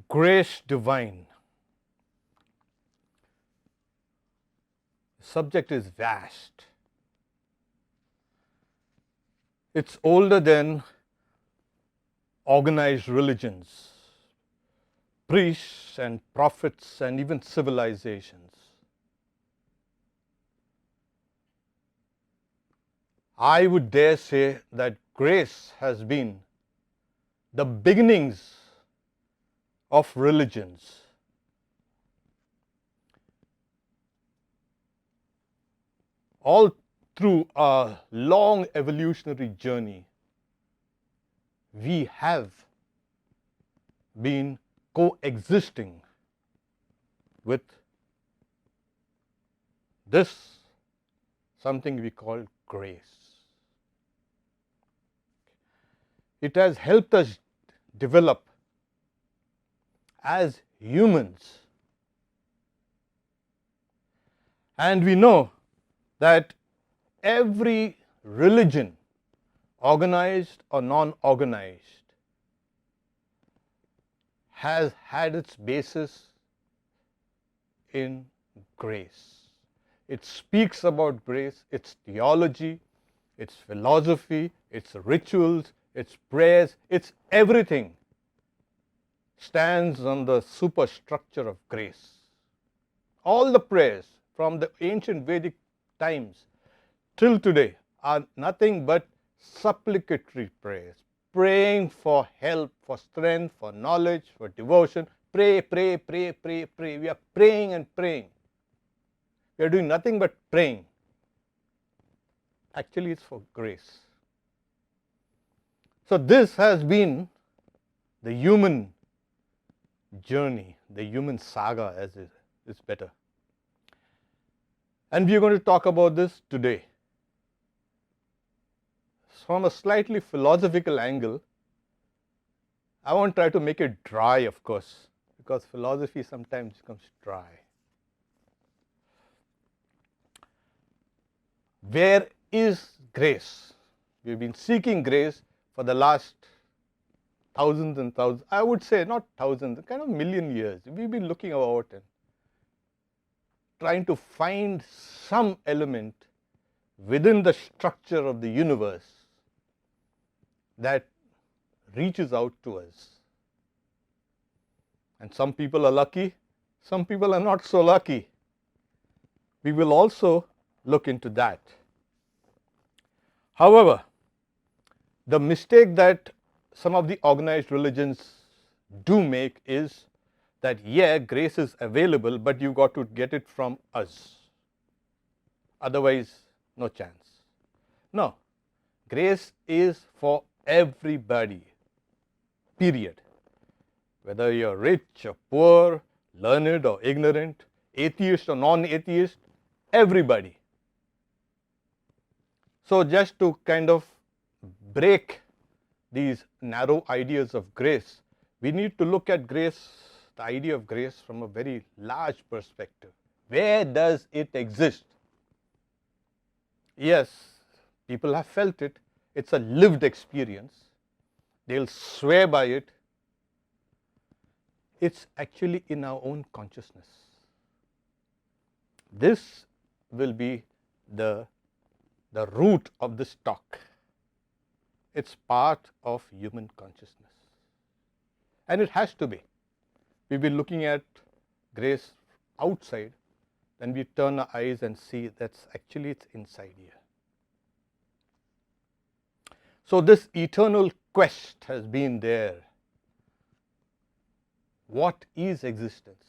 Grace divine. The subject is vast. It's older than organized religions, priests and prophets, and even civilizations. I would dare say that grace has been the beginnings of religions. All through a long evolutionary journey, we have been coexisting with this, something we call grace. It has helped us develop as humans. And we know that every religion, organized or non-organized, has had its basis in grace. It speaks about grace, its theology, its philosophy, its rituals, its prayers, its everything stands on the superstructure of grace. All the prayers from the ancient Vedic times till today are nothing but supplicatory prayers, praying for help, for strength, for knowledge, for devotion. Pray, pray, pray, pray, pray. We are praying and praying. We are doing nothing but praying. Actually, it's for grace. So this has been the human journey, the human saga, as is better. And we are going to talk about this today. From a slightly philosophical angle, I won't try to make it dry, of course, because philosophy sometimes becomes dry. Where is grace? We've been seeking grace for the last thousands and thousands, I would say not thousands, kind of million years. We've been looking about and trying to find some element within the structure of the universe that reaches out to us. And some people are lucky, some people are not so lucky. We will also look into that. However, the mistake that some of the organized religions do make is that, yeah, grace is available, but you got to get it from us. Otherwise, no chance. No, grace is for everybody, period. Whether you're rich or poor, learned or ignorant, atheist or non-atheist, everybody. So just to kind of break these narrow ideas of grace, we need to look at grace, the idea of grace, from a very large perspective. Where does it exist? Yes, people have felt it. It's a lived experience. They'll swear by it. It's actually in our own consciousness. This will be the root of this talk. It's part of human consciousness. And it has to be. We've been looking at grace outside, then we turn our eyes and see that's actually it's inside here. So this eternal quest has been there. What is existence?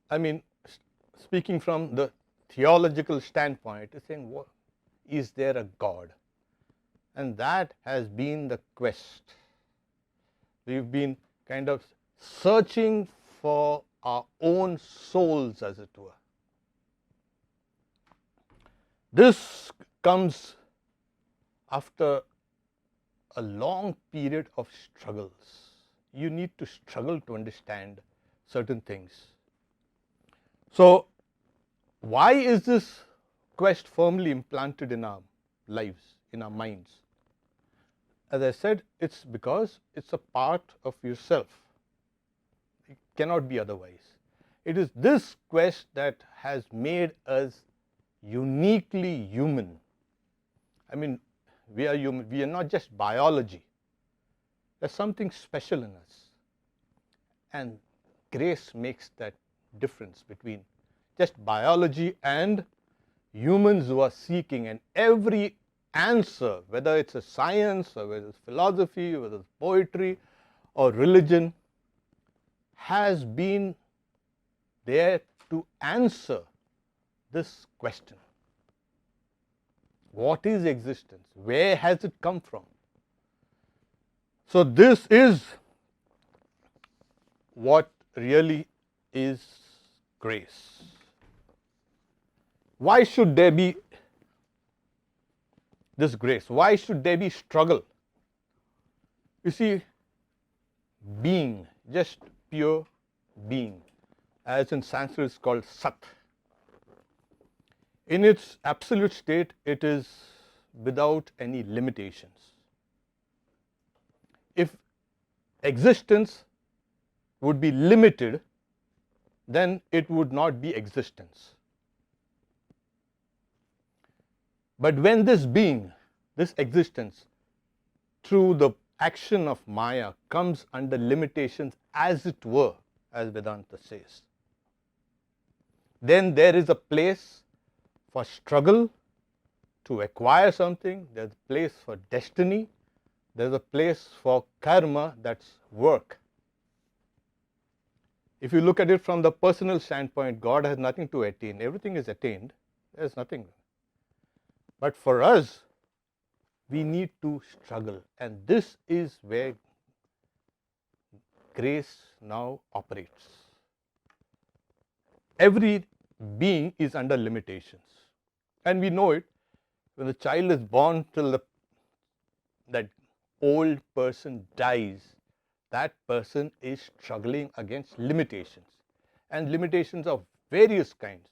I mean, speaking from the theological standpoint, it's saying, what, is there a God? And that has been the quest. We've been kind of searching for our own souls, as it were. This comes after a long period of struggles. You need to struggle to understand certain things. So, why is this quest firmly implanted in our lives, in our minds? As I said, it's because it's a part of yourself. cannot be otherwise. It is this quest that has made us uniquely human. I mean, we are human. We are not just biology. There's something special in us. And grace makes that difference between just biology and humans who are seeking, and every answer, whether it's a science or whether it's philosophy, whether it's poetry or religion, has been there to answer this question. What is existence? Where has it come from? So this is what really is grace. Why should there be this grace? Why should there be struggle? You see, being, just pure being, as in Sanskrit is called Sat. In its absolute state, it is without any limitations. If existence would be limited, then it would not be existence. But when this being, this existence, through the action of Maya, comes under limitations, as it were, as Vedanta says, then there is a place for struggle to acquire something, there's a place for destiny, there's a place for karma, that's work. If you look at it from the personal standpoint, God has nothing to attain, everything is attained, there's nothing. But for us, we need to struggle, and this is where grace now operates. Every being is under limitations, and we know it. When the child is born till that old person dies, that person is struggling against limitations, and limitations of various kinds.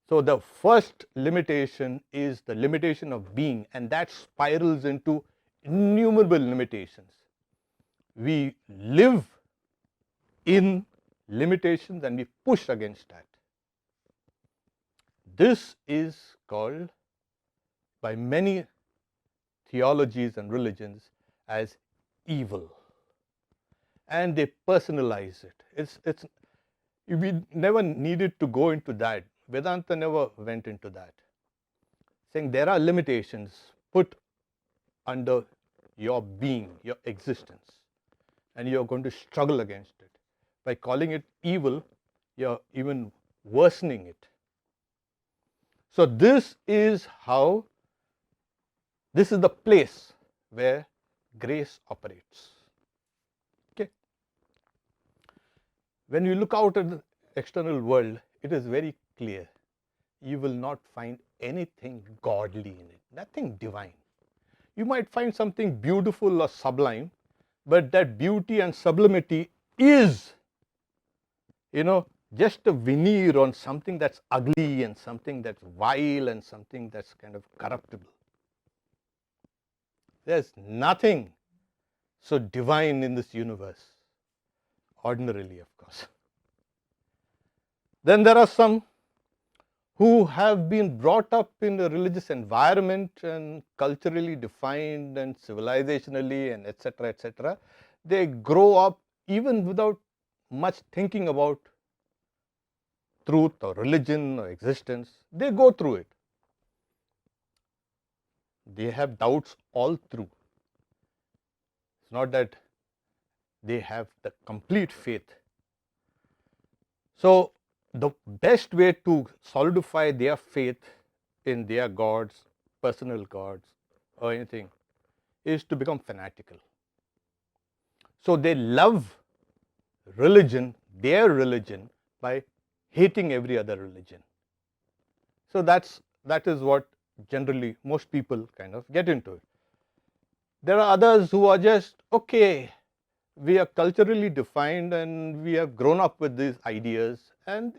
So the first limitation is the limitation of being, and that spirals into innumerable limitations. We live in limitations and we push against that. This is called by many theologies and religions as evil, and they personalize it. We never needed to go into that. Vedanta never went into that, saying there are limitations put under your being, your existence, and you're going to struggle against it. By calling it evil, you're even worsening it. So this is the place where grace operates. Okay. When you look out at the external world, it is very clear. You will not find anything godly in it, nothing divine. You might find something beautiful or sublime, but that beauty and sublimity is, just a veneer on something that's ugly and something that's vile and something that's kind of corruptible. There's nothing so divine in this universe, ordinarily, of course. Then there are some who have been brought up in a religious environment and culturally defined and civilizationally and etc., etc. They grow up even without much thinking about truth or religion or existence. They go through it. They have doubts all through. It's not that they have the complete faith. So the best way to solidify their faith in their gods, personal gods or anything, is to become fanatical. So they love religion, their religion, by hating every other religion. So that is what generally most people kind of get into it. There are others who are just, okay, we are culturally defined and we have grown up with these ideas and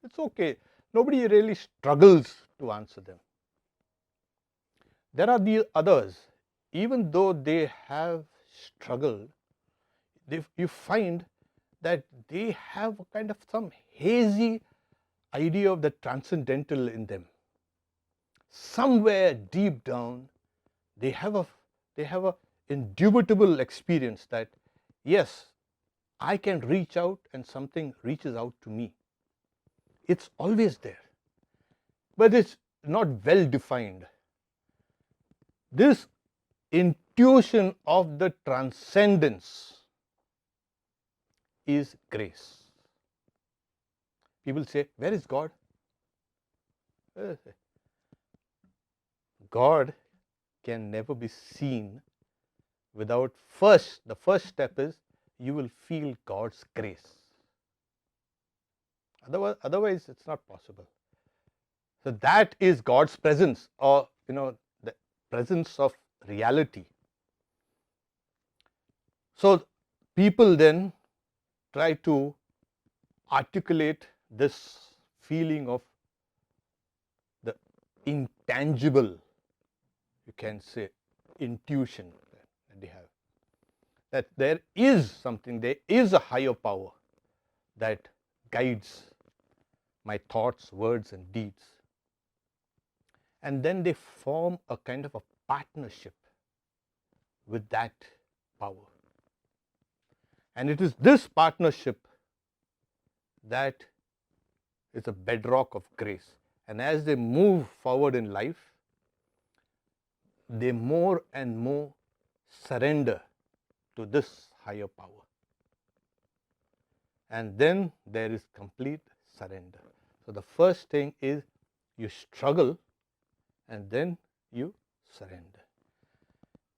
it's okay. Nobody really struggles to answer them. There are the others, even though they have struggled, you find that they have a kind of some hazy idea of the transcendental in them. Somewhere deep down, they have a indubitable experience that yes, I can reach out and something reaches out to me. It's always there, but it's not well defined. This intuition of the transcendence is grace. People say, where is God? God can never be seen without the first step is you will feel God's grace. Otherwise it's not possible. So that is God's presence, or the presence of reality. So people then try to articulate this feeling of the intangible, you can say, intuition that they have, that there is something, there is a higher power that guides my thoughts, words and deeds. And then they form a kind of a partnership with that power. And it is this partnership that is a bedrock of grace. And as they move forward in life, they more and more surrender to this higher power. And then there is complete surrender. So the first thing is you struggle and then you surrender.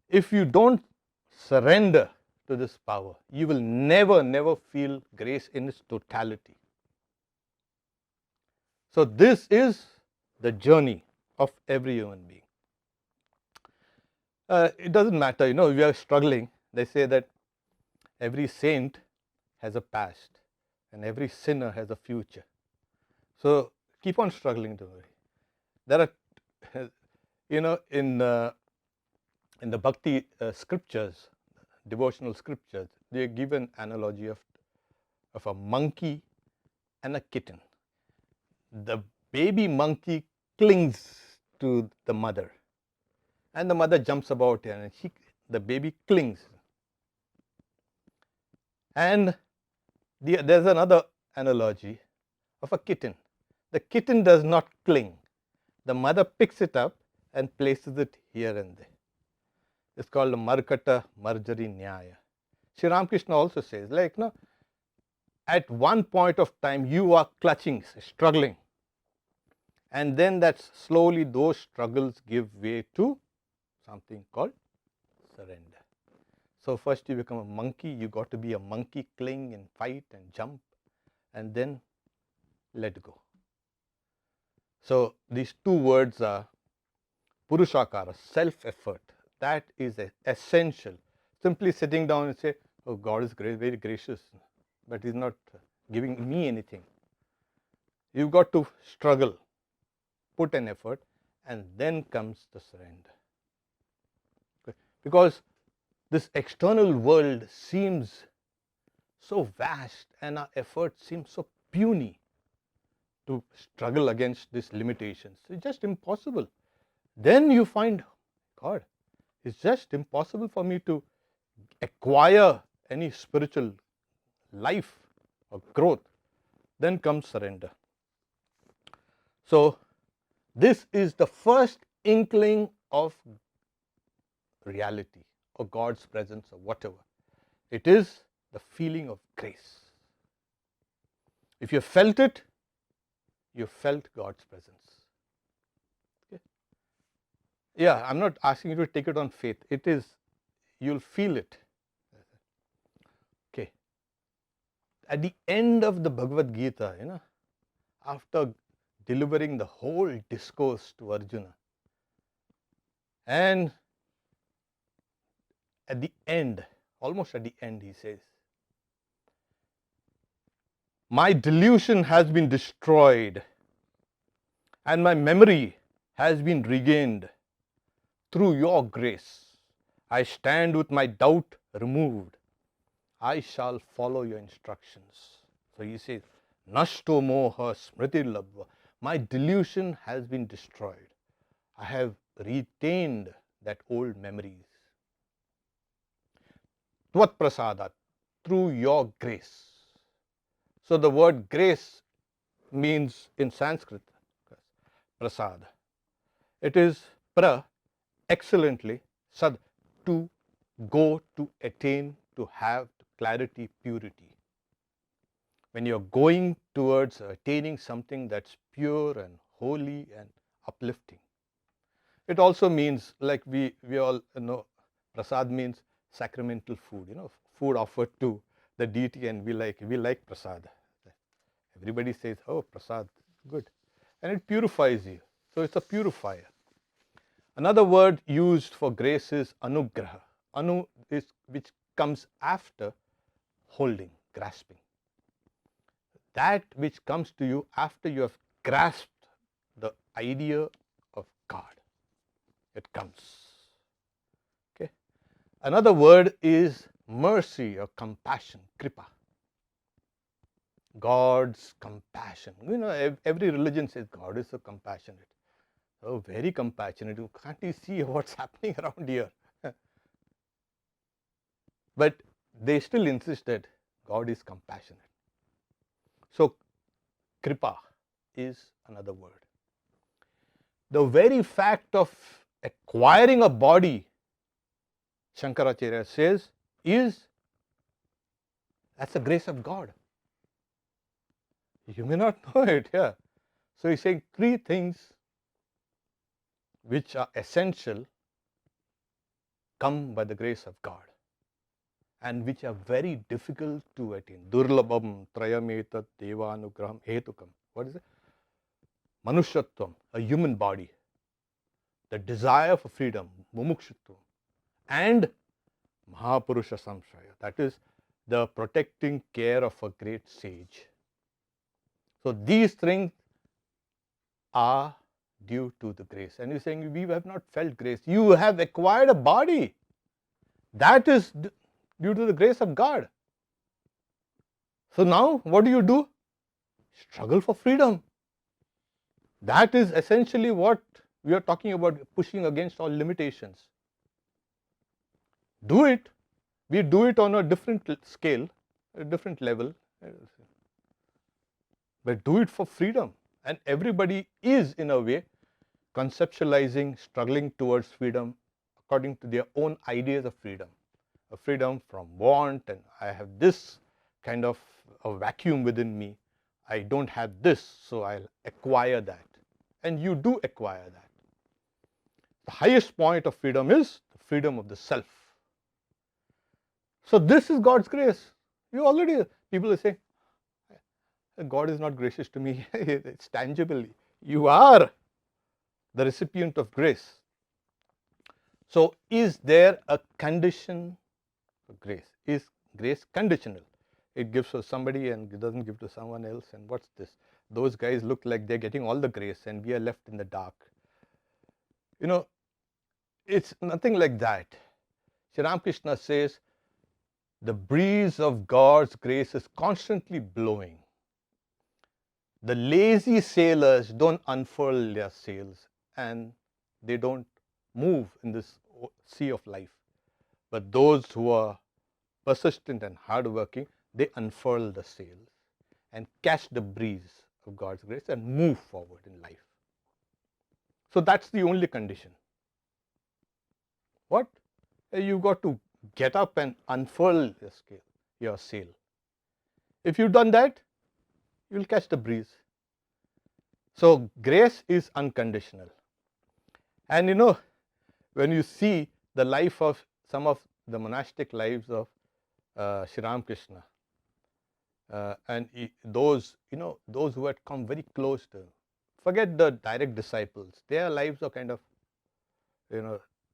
If you don't surrender to this power, you will never feel grace in its totality. So this is the journey of every human being. It doesn't matter, we are struggling. They say that every saint has a past and every sinner has a future. So keep on struggling, don't worry. There are, in the bhakti scriptures, devotional scriptures, they give an analogy of a monkey and a kitten. The baby monkey clings to the mother, and the mother jumps about and the baby clings. And there's another analogy of a kitten. The kitten does not cling. The mother picks it up and places it here and there. It's called the Markata Marjari Nyaya. Sri Ramakrishna also says, at one point of time you are clutching, struggling, and then slowly those struggles give way to something called surrender. So first you become a monkey, you got to be a monkey, cling and fight and jump, and then let go. So these two words are purushakara, self-effort. That is essential. Simply sitting down and say, oh, God is very gracious, but He's not giving me anything. You've got to struggle, put an effort, and then comes the surrender. Because this external world seems so vast and our effort seems so puny to struggle against these limitations. It's just impossible. Then you find, God, it's just impossible for me to acquire any spiritual life or growth. Then comes surrender. So this is the first inkling of reality or God's presence or whatever. It is the feeling of grace. If you felt it, you felt God's presence. Okay? Yeah, I'm not asking you to take it on faith. It is, you'll feel it. Okay. At the end of the Bhagavad Gita, after delivering the whole discourse to Arjuna, and at the end, almost at the end, he says, my delusion has been destroyed and my memory has been regained through your grace. I stand with my doubt removed. I shall follow your instructions. So he says, Nashto moha smriti labva. My delusion has been destroyed. I have retained that old memories. Tvat prasadat, through your grace. So the word grace means in Sanskrit, prasad. It is pra, excellently, sad, to go, to attain, to have clarity, purity. When you're going towards attaining something that's pure and holy and uplifting. It also means, like we all know, prasad means sacramental food, food offered to the deity, and we like prasad. Everybody says, oh, prasad, good. And it purifies you. So it's a purifier. Another word used for grace is anugraha. Anu is which comes after holding, grasping. That which comes to you after you have grasped the idea of God. It comes. Okay. Another word is mercy or compassion, kripa. God's compassion. Every religion says God is so compassionate. Oh, very compassionate. Can't you see what's happening around here? But they still insist that God is compassionate. So, kripa is another word. The very fact of acquiring a body, Shankaracharya says, that's the grace of God. You may not know it, yeah. So he's saying three things which are essential come by the grace of God and which are very difficult to attain. Durlabham trayametat devanugraham hetukam. What is it? Manushyatvam, a human body. The desire for freedom, mumukshutvam. And Mahapurusha samshaya, that is the protecting care of a great sage. So these things are due to the grace. And you're saying, we have not felt grace. You have acquired a body. That is due to the grace of God. So now, what do? Struggle for freedom. That is essentially what we are talking about, pushing against all limitations. Do it. We do it on a different scale, a different level. But do it for freedom. And everybody is, in a way, conceptualizing, struggling towards freedom according to their own ideas of freedom. A freedom from want, and I have this kind of a vacuum within me. I don't have this, so I'll acquire that. And you do acquire that. The highest point of freedom is the freedom of the self. So this is God's grace. People are saying, God is not gracious to me. It's tangibly. You are the recipient of grace. So is there a condition for grace? Is grace conditional? It gives to somebody and it doesn't give to someone else. And what's this? Those guys look like they're getting all the grace and we are left in the dark. It's nothing like that. Sri Ramakrishna says, the breeze of God's grace is constantly blowing. The lazy sailors don't unfurl their sails and they don't move in this sea of life. But those who are persistent and hardworking, they unfurl the sails and catch the breeze of God's grace and move forward in life. So that's the only condition. What? You've got to get up and unfurl your sail. If you've done that, you'll catch the breeze. So grace is unconditional. And when you see the life of some of the monastic lives of Sri Ramakrishna, and those who had come very close to him, forget the direct disciples, their lives are kind of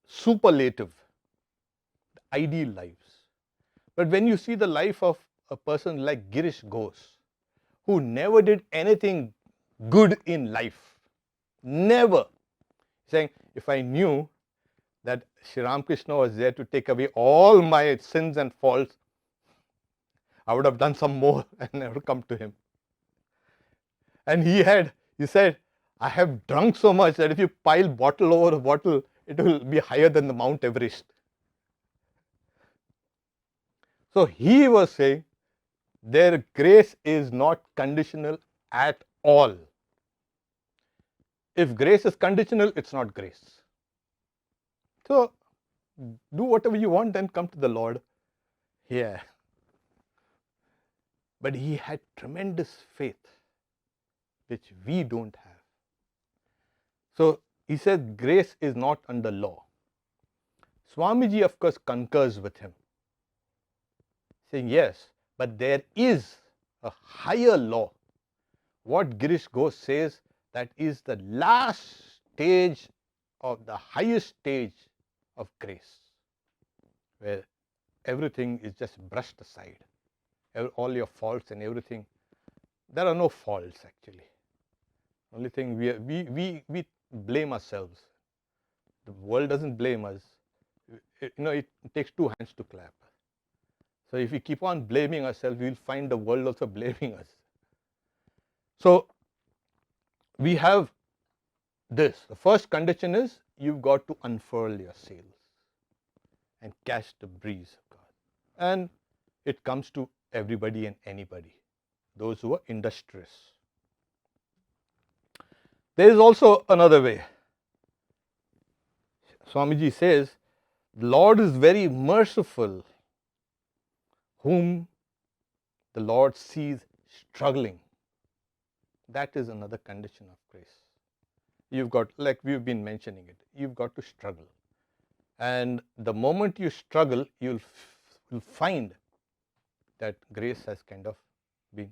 superlative, ideal lives. But when you see the life of a person like Girish Ghosh, who never did anything good in life, never, saying, if I knew that Sri Ramakrishna was there to take away all my sins and faults, I would have done some more and never come to him. And he said, I have drunk so much that if you pile bottle over bottle, it will be higher than the Mount Everest. So he was saying, their grace is not conditional at all. If grace is conditional, it's not grace. So do whatever you want and come to the Lord. Yeah. But he had tremendous faith, which we don't have. So he said grace is not under law. Swamiji, of course, concurs with him, saying yes, but there is a higher law. What Girish Ghosh says, that is the last stage of the highest stage of grace, where everything is just brushed aside. All your faults and everything. There are no faults actually. Only thing we blame ourselves. The world doesn't blame us. It takes two hands to clap. So if we keep on blaming ourselves, we will find the world also blaming us. So we have this. The first condition is you've got to unfurl your sails and catch the breeze of God. And it comes to everybody and anybody, those who are industrious. There is also another way. Swamiji says, the Lord is very merciful, whom the Lord sees struggling. That is another condition of grace. You've got, like we've been mentioning it, you've got to struggle. And the moment you struggle, you'll find that grace has kind of been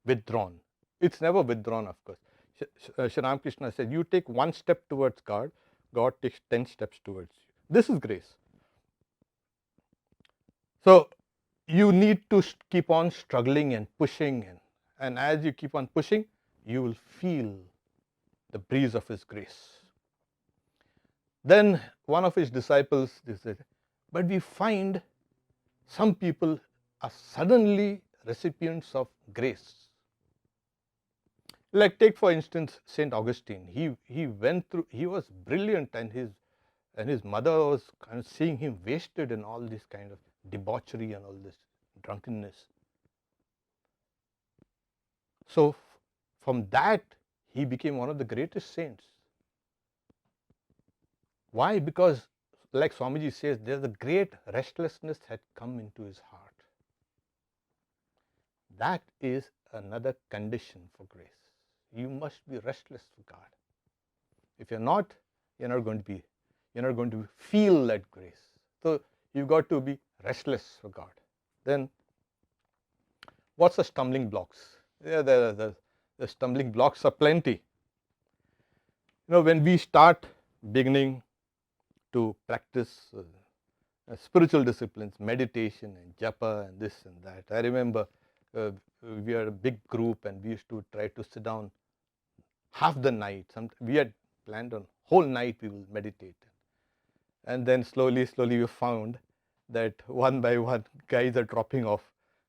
withdrawn. It's never withdrawn, of course. Shri Ramakrishna said, you take one step towards God, God takes 10 steps towards you. This is grace. So you need to keep on struggling and pushing, and as you keep on pushing, you will feel the breeze of his grace. Then one of his disciples said, but we find some people are suddenly recipients of grace. Like take for instance St. Augustine. He went through, he was brilliant, and his mother was kind of seeing him wasted in all this kind of debauchery and all this drunkenness. So from that he became one of the greatest saints. Why? Because like Swamiji says, there's a great restlessness had come into his heart. That is another condition for grace. You must be restless for God. If you're not, you're not going to feel that grace. So you've got to be restless for God. Then what's the stumbling blocks? Yeah, the stumbling blocks are plenty. When we start beginning to practice spiritual disciplines, meditation and japa and this and that. I remember we had a big group and we used to try to sit down half the night. We had planned on whole night we will meditate. And then slowly we found that one by one guys are dropping off.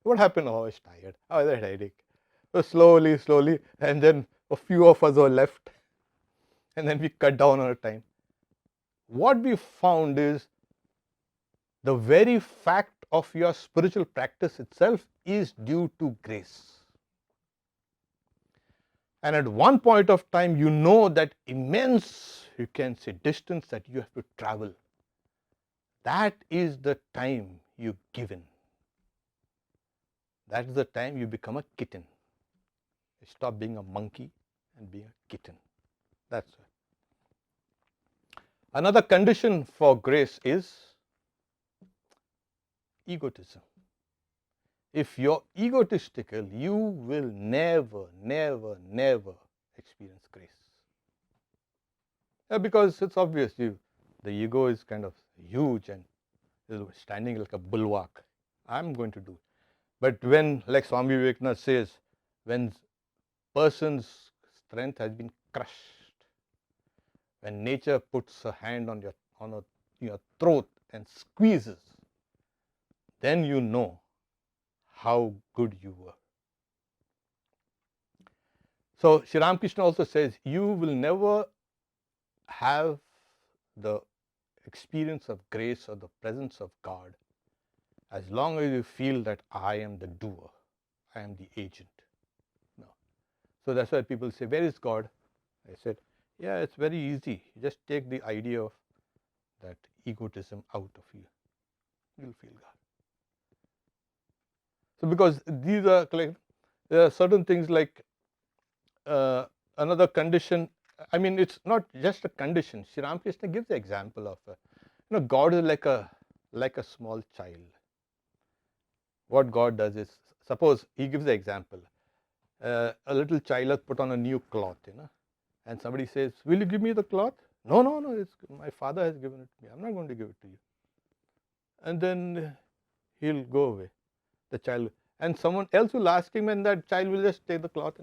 What happened? Oh, I was tired. Oh, I had a headache. So slowly, and then a few of us were left. And then we cut down on our time. What we found is the very fact of your spiritual practice itself is due to grace. And at one point of time, you know that immense, you can say, distance that you have to travel. That is the time you give in. That is the time you become a kitten. You stop being a monkey and being a kitten. That's it. Another condition for grace is egotism. If you're egotistical, you will never experience grace. Because it's obvious, the ego is kind of huge and is standing like a bulwark. I'm going to do. But when, like Swami Vivekananda says, when person's strength has been crushed, when nature puts a hand on your throat and squeezes, then you know how good you were. So Sri Ramakrishna also says, you will never have the experience of grace or the presence of God as long as you feel that I am the doer, I am the agent. No. So that's why people say, where is God? I said, yeah, it's very easy. You just take the idea of that egotism out of you. You'll feel God. So because these are like, there are certain things like another condition. I mean, it's not just a condition. Sri Ramakrishna gives the example of, God is like a small child. What God does is, suppose he gives the example, a little child has put on a new cloth, and somebody says, will you give me the cloth? No, it's, my father has given it to me. I'm not going to give it to you. And then he'll go away, the child. And someone else will ask him, and that child will just take the cloth.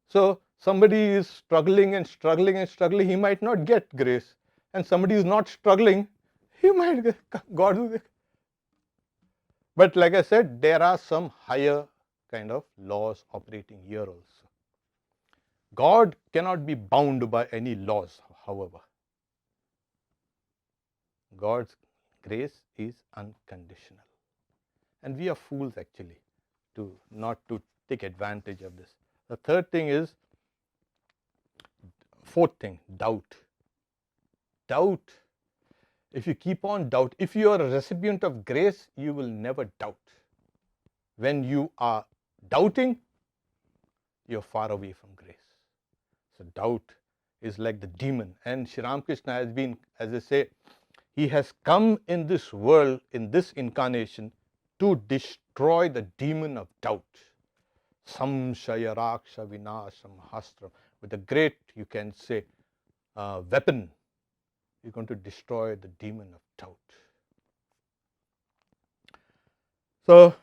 So somebody is struggling and struggling and struggling, he might not get grace. And somebody is not struggling, he might get God will get. But like I said, there are some higher kind of laws operating here also. God cannot be bound by any laws, however. God's grace is unconditional. And we are fools actually to not to take advantage of this. The third thing is, fourth thing, doubt. Doubt. If you keep on doubt, if you are a recipient of grace, you will never doubt. When you are doubting, you're far away from grace. So doubt is like the demon. And Sri Ramakrishna has been, as I say, he has come in this world, in this incarnation, to destroy the demon of doubt. Samshaya raksha vinasham hastram. With a great, you can say, weapon, you're going to destroy the demon of doubt. So,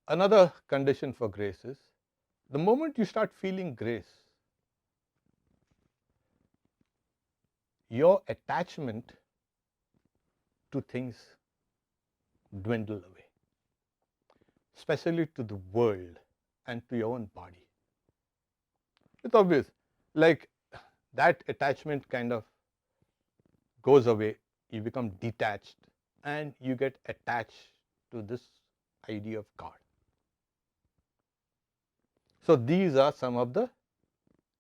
another condition for grace is, the moment you start feeling grace, your attachment to things dwindle away, especially to the world and to your own body. It's obvious, like that attachment kind of goes away, you become detached and you get attached to this idea of God. So these are some of the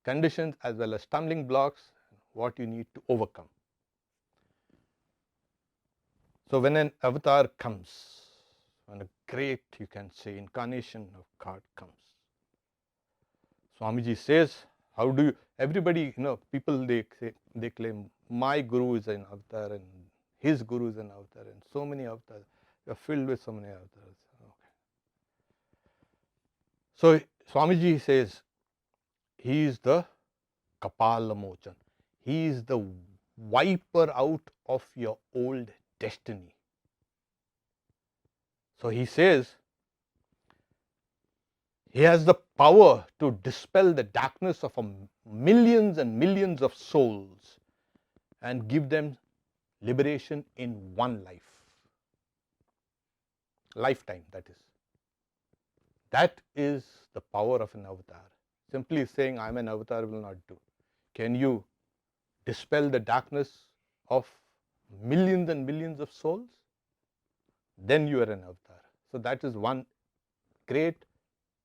conditions as well as stumbling blocks, what you need to overcome. So when an avatar comes, when a great, you can say, incarnation of God comes, Swamiji says, how do you, everybody, people, they claim, my guru is an avatar and his guru is an avatar, and so many avatars, you are filled with so many avatars. Okay. So Swamiji says, he is the Kapala Mochan. He is the wiper out of your old destiny. So he says, he has the power to dispel the darkness of millions and millions of souls and give them liberation in one lifetime, that is. That is the power of an avatar. Simply saying I'm an avatar will not do. Can you dispel the darkness of millions and millions of souls? Then you are an avatar. So that is one great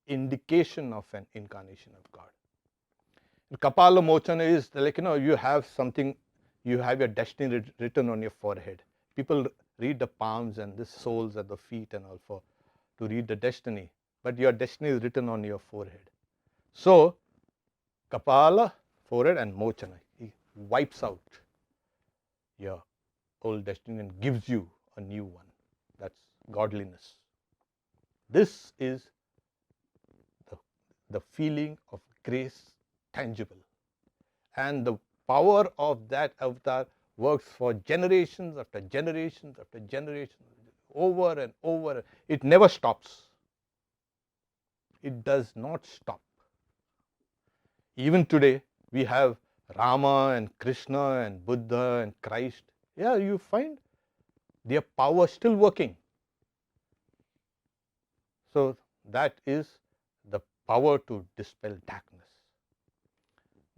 indication of an incarnation of God. And Kapala Mochana is like, you have something, you have your destiny written on your forehead. People read the palms and the soles at the feet and all to read the destiny, but your destiny is written on your forehead. So Kapala, forehead, and Mochana, he wipes out your old destiny and gives you a new one. That's godliness. This is the feeling of grace tangible. And the power of that avatar works for generations after generations after generations, over and over. It never stops. It does not stop. Even today, we have Rama and Krishna and Buddha and Christ. Yeah, you find their power still working. So that is the power to dispel darkness.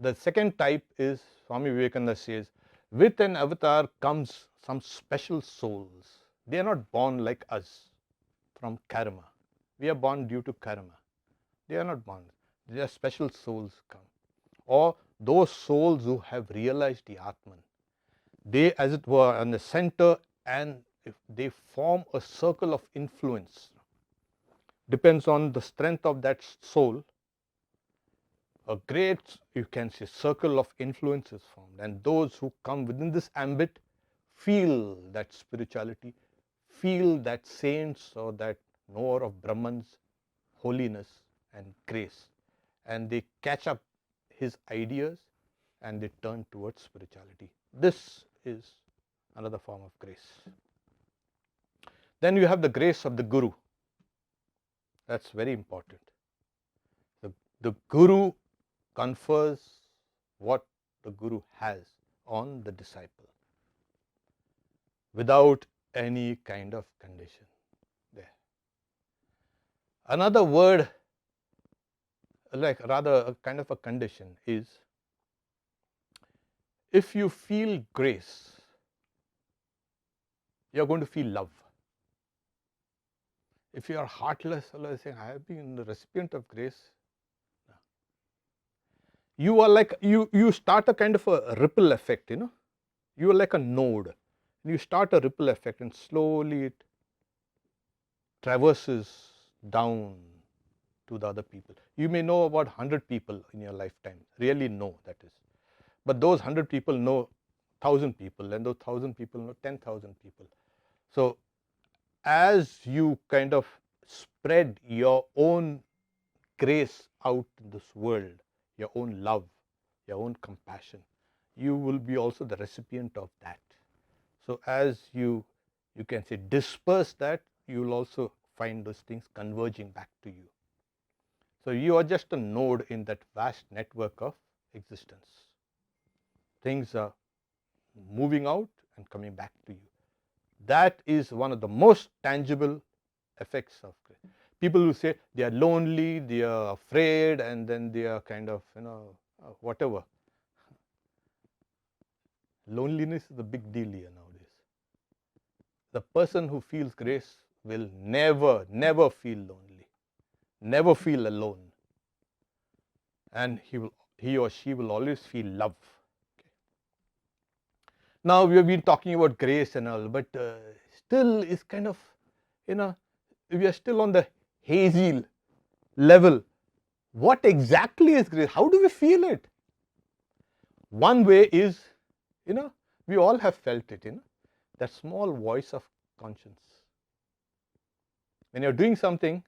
The second type is, Swami Vivekananda says, with an avatar comes some special souls. They are not born like us from karma. We are born due to karma. They are not born. They are special souls come. Or those souls who have realized the Atman. They, as it were, are in the center, and if they form a circle of influence. Depends on the strength of that soul. A great, you can say, circle of influence is formed, and those who come within this ambit feel that spirituality, feel that saints or that knower of Brahman's holiness and grace, and they catch up his ideas and they turn towards spirituality. This is another form of grace. Then you have the grace of the Guru. That's very important. The Guru confers what the Guru has on the disciple without any kind of condition there. Another word, like rather a kind of a condition, is if you feel grace, you're going to feel love. If you are heartless, Allah is saying, I have been the recipient of grace. You are like, you start a kind of a ripple effect, You are like a node. You start a ripple effect and slowly it traverses down to the other people. You may know about 100 people in your lifetime, really know, that is. But those 100 people know 1,000 people, and those 1,000 people know 10,000 people. So as you kind of spread your own grace out in this world, your own love, your own compassion, you will be also the recipient of that. So as you can say disperse that, you will also find those things converging back to you. So you are just a node in that vast network of existence. Things are moving out and coming back to you. That is one of the most tangible effects of grace. People who say they are lonely, they are afraid, and then they are kind of, whatever. Loneliness is a big deal here nowadays. The person who feels grace will never, never feel lonely, never feel alone. And he or she will always feel love. Okay. Now we have been talking about grace and all, but still is kind of, we are still on the hazy level. What exactly is grace? How do we feel it? One way is, we all have felt it, that small voice of conscience. When you're doing something,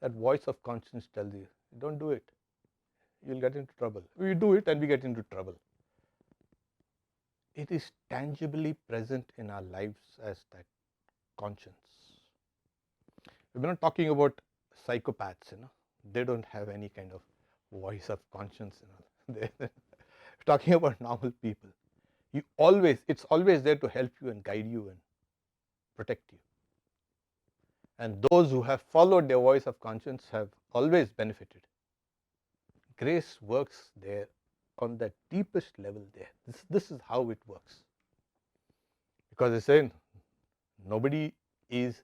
that voice of conscience tells you, don't do it. You'll get into trouble. We do it and we get into trouble. It is tangibly present in our lives as that conscience. We're not talking about psychopaths, They don't have any kind of voice of conscience. We're talking about normal people. It's always there to help you and guide you and protect you. And those who have followed their voice of conscience have always benefited. Grace works there on the deepest level there. This is how it works. Because they say nobody is,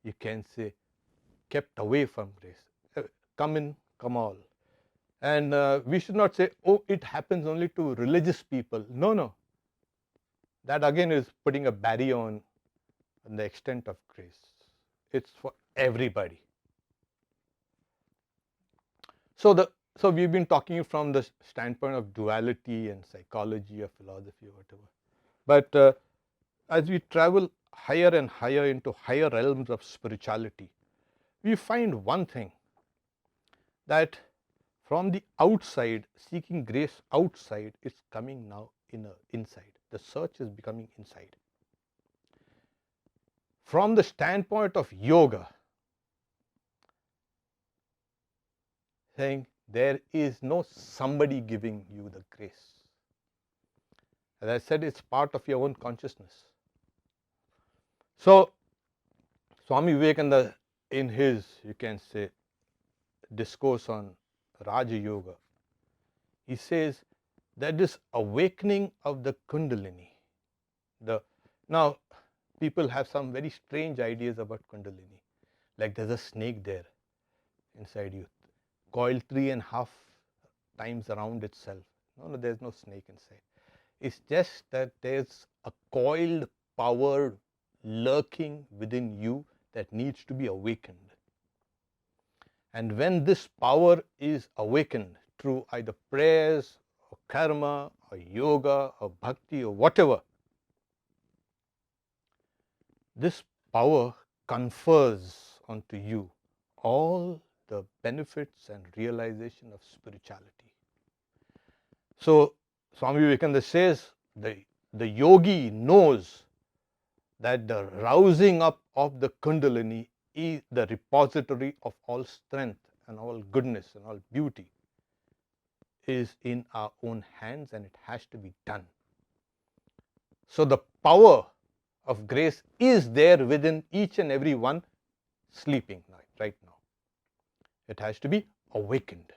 you can say, kept away from grace. Come in, come all. And we should not say, oh, it happens only to religious people. No. That again is putting a barrier on the extent of grace. It's for everybody. So we've been talking from the standpoint of duality and psychology or philosophy or whatever. But as we travel higher and higher into higher realms of spirituality, we find one thing, that from the outside, seeking grace outside, it's coming now inside. The search is becoming inside. From the standpoint of yoga, saying there is no somebody giving you the grace. As I said, it's part of your own consciousness. So, Swami Vivekananda, in his, you can say, discourse on Raja Yoga, he says that this awakening of the Kundalini, now people have some very strange ideas about Kundalini, like there's a snake there inside you, coiled 3.5 times around itself. No, there's no snake inside. It's just that there's a coiled power lurking within you that needs to be awakened. And when this power is awakened through either prayers or karma or yoga or bhakti or whatever, this power confers onto you all the benefits and realization of spirituality. So, Swami Vivekananda says the yogi knows that the rousing up of the Kundalini is the repository of all strength and all goodness and all beauty is in our own hands, and it has to be done. So, the power of grace is there within each and every one sleeping right now. It has to be awakened.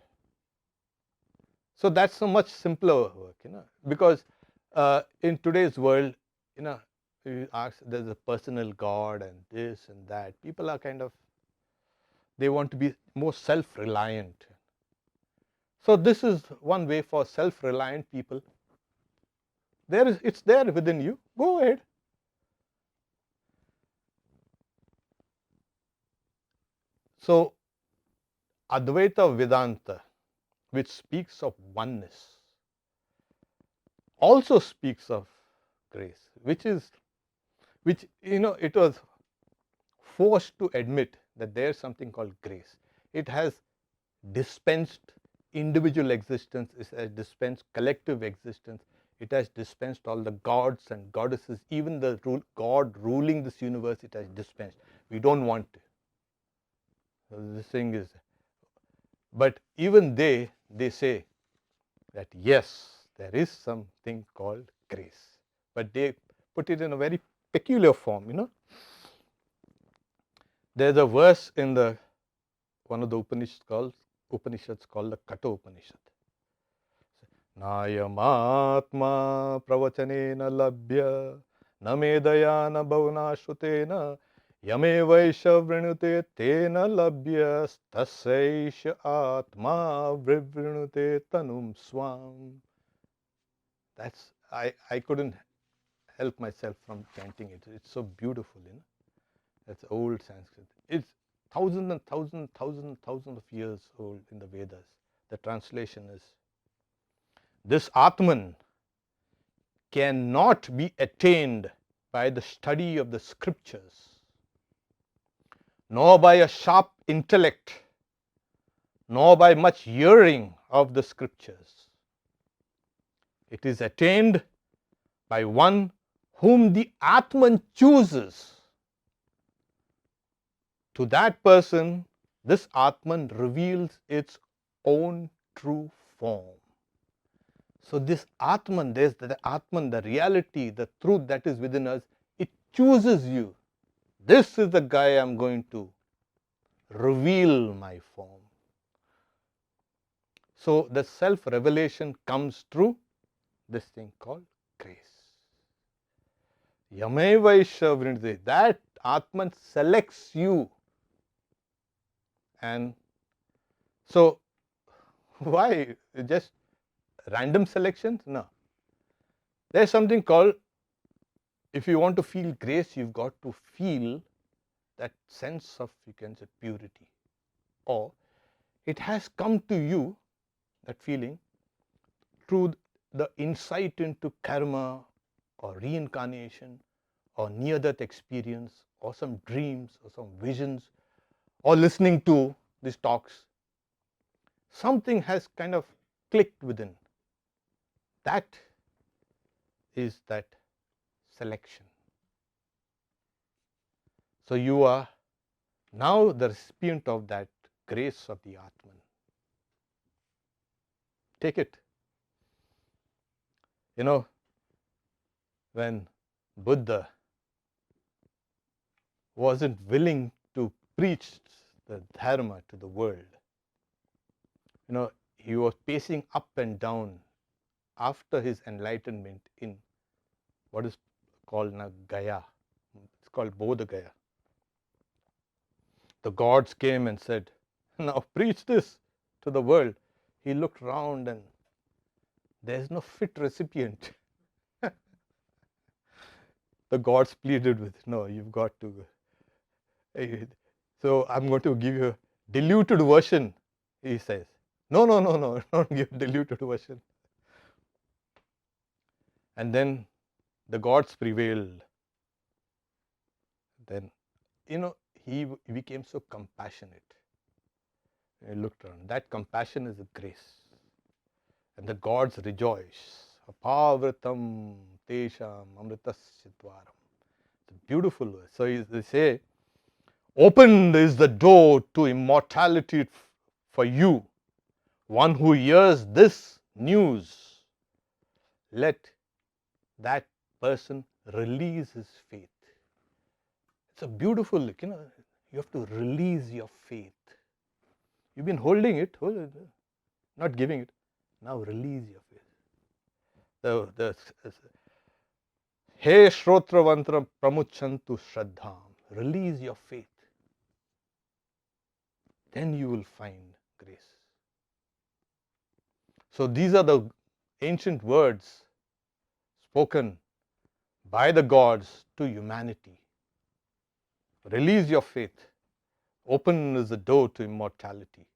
So, that's a much simpler work, because in today's world, you ask, there's a personal God and this and that. People are they want to be more self-reliant. So, this is one way for self-reliant people. It's there within you. Go ahead. So, Advaita Vedanta, which speaks of oneness, also speaks of grace, which it was forced to admit that there's something called grace. It has dispensed individual existence, it has dispensed collective existence, it has dispensed all the gods and goddesses, even the God ruling this universe, it has dispensed. We don't want it. So this thing is, but even they say that yes, there is something called grace, but they put it in a very peculiar form. There's a verse in one of the Upanishads called the Kata Upanishad. Nayamatma pravachanena labhya namedayana bhavana shrutena yame vaisha vrinute tena labhya stasaisha atma vrivrinute tanum swam. I couldn't help myself from chanting it. It's so beautiful, That's old Sanskrit. It's thousands and thousands of years old in the Vedas. The translation is, this Atman cannot be attained by the study of the scriptures, nor by a sharp intellect, nor by much hearing of the scriptures. It is attained by one whom the Atman chooses. To that person, this Atman reveals its own true form. So this Atman, there's the Atman, the reality, the truth that is within us, it chooses you. This is the guy I'm going to reveal my form. So the self-revelation comes through this thing called grace. Yamevaisha vrinute, that Atman selects you. And so, why just random selections? No. There's something called, if you want to feel grace, you've got to feel that sense of, you can say, purity. Or it has come to you, that feeling, through the insight into karma or reincarnation or near-death experience or some dreams or some visions or listening to these talks. Something has kind of clicked within. That is that selection. So you are now the recipient of that grace of the Atman. Take it. When Buddha wasn't willing to preach the dharma to the world. He was pacing up and down after his enlightenment in what is called now Gaya. It's called Bodha Gaya. The gods came and said, now preach this to the world. He looked round and there's no fit recipient. The gods pleaded with, no, you've got to. So I'm going to give you a diluted version, he says. No, don't give diluted version. And then the gods prevailed. Then, he became so compassionate. He looked around. That compassion is a grace. And the gods rejoice. Apavritam tesham amritasya dwaram. It's a beautiful verse. So they say, opened is the door to immortality for you. One who hears this news, let that person release his faith. It's a beautiful look, you have to release your faith. You've been holding it, not giving it. Now release your faith. He Shrotravantra Pramuchantu Shraddham. Release your faith. Then you will find grace. So these are the ancient words spoken by the gods to humanity. Release your faith. Open is the door to immortality.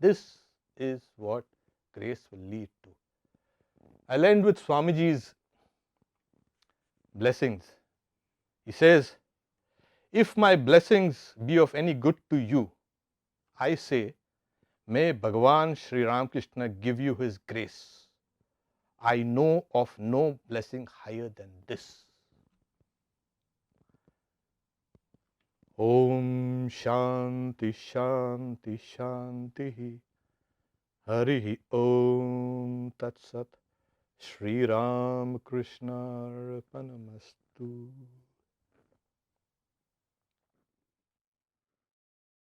This is what grace will lead to. I'll end with Swamiji's blessings. He says, if my blessings be of any good to you, I say, may Bhagavan Sri Ramakrishna give you his grace. I know of no blessing higher than this. Om Shanti Shanti Shanti Harihi Om Tat Sat Sri Ramakrishna Arpanamastu.